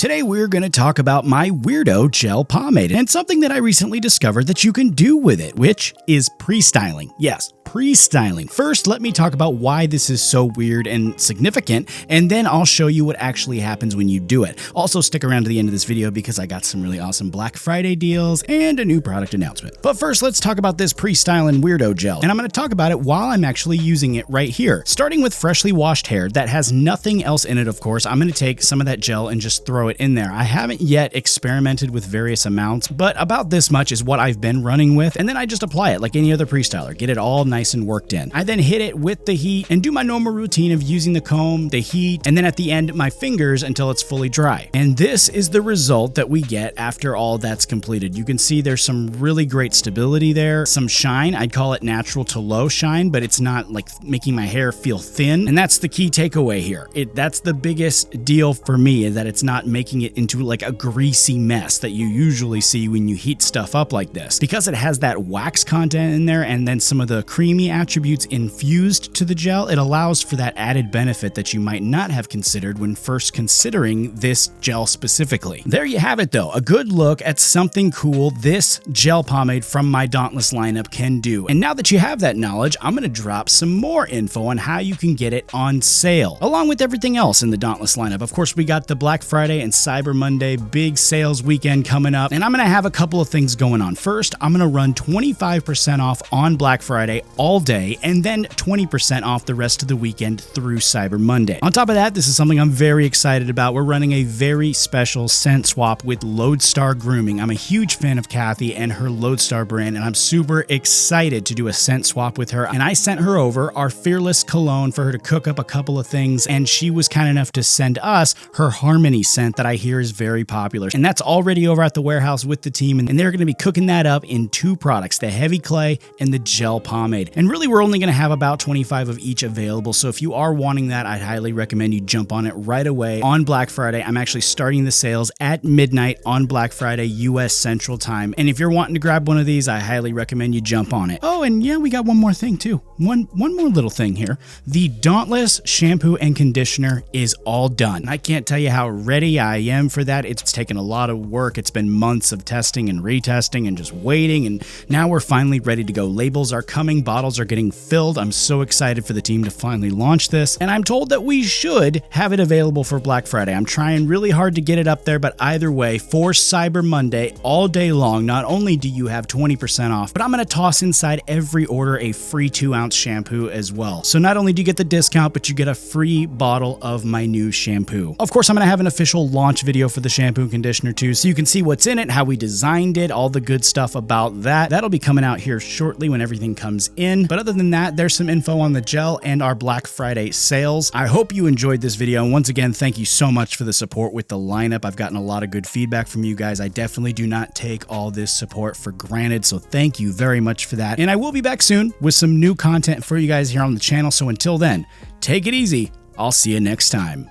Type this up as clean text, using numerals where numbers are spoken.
Today we're going to talk about my weirdo gel pomade and something that I recently discovered that you can do with it, which is pre-styling. Yes, pre-styling. First, let me talk about why this is so weird and significant, and then I'll show you what actually happens when you do it. Also, stick around to the end of this video because I got some really awesome Black Friday deals and a new product announcement. But first, let's talk about this pre-styling weirdo gel, and I'm going to talk about it while I'm actually using it right here. Starting with freshly washed hair that has nothing else in it, of course, I'm going to take some of that gel and just throw it in there. I haven't yet experimented with various amounts, but about this much is what I've been running with, and then I just apply it like any other pre-styler. Get it all nice and worked in. I then hit it with the heat and do my normal routine of using the comb, the heat, and then at the end my fingers until it's fully dry. And this is the result that we get after all that's completed. You can see there's some really great stability there, some shine. I'd call it natural to low shine, but it's not like making my hair feel thin. And that's the key takeaway here. That's the biggest deal for me, is that it's not making it into like a greasy mess that you usually see when you heat stuff up like this. Because it has that wax content in there and then some of the creamy attributes infused to the gel, it allows for that added benefit that you might not have considered when first considering this gel specifically. There you have it though, a good look at something cool this gel pomade from my Dauntless lineup can do. And now that you have that knowledge, I'm going to drop some more info on how you can get it on sale, along with everything else in the Dauntless lineup. Of course, we got the Black Friday and Cyber Monday big sales weekend coming up, and I'm going to have a couple of things going on. First, I'm going to run 25% off on Black Friday all day, and then 20% off the rest of the weekend through Cyber Monday. On top of that, this is something I'm very excited about. We're running a very special scent swap with Lodestar Grooming. I'm a huge fan of Kathy and her Lodestar brand, and I'm super excited to do a scent swap with her. And I sent her over our Fearless cologne for her to cook up a couple of things, and she was kind enough to send us her Harmony scent that I hear is very popular. And that's already over at the warehouse with the team, and they're going to be cooking that up in two products, the heavy clay and the gel pomade. And really, we're only going to have about 25 of each available, so if you are wanting that, I'd highly recommend you jump on it right away on Black Friday. I'm actually starting the sales at midnight on Black Friday US Central Time, and if you're wanting to grab one of these, I highly recommend you jump on it. Oh, and yeah, we got one more thing too. One more little thing here. The Dauntless shampoo and conditioner is all done. I can't tell you how ready I am for that. It's taken a lot of work. It's been months of testing and retesting and just waiting, and now we're finally ready to go. Labels are coming, bottles are getting filled. I'm so excited for the team to finally launch this, and I'm told that we should have it available for Black Friday. I'm trying really hard to get it up there, but either way, for Cyber Monday all day long, not only do you have 20% off, but I'm going to toss inside every order a free 2-ounce shampoo as well. So not only do you get the discount, but you get a free bottle of my new shampoo. Of course, I'm going to have an official launch video for the shampoo and conditioner too, so you can see what's in it, how we designed it, all the good stuff about that. That'll be coming out here shortly when everything comes in. But other than that, there's some info on the gel and our Black Friday sales. I hope you enjoyed this video, and once again, thank you so much for the support with the lineup. I've gotten a lot of good feedback from you guys. I definitely do not take all this support for granted, so thank you very much for that. And I will be back soon with some new content for you guys here on the channel, so until then, take it easy. I'll see you next time.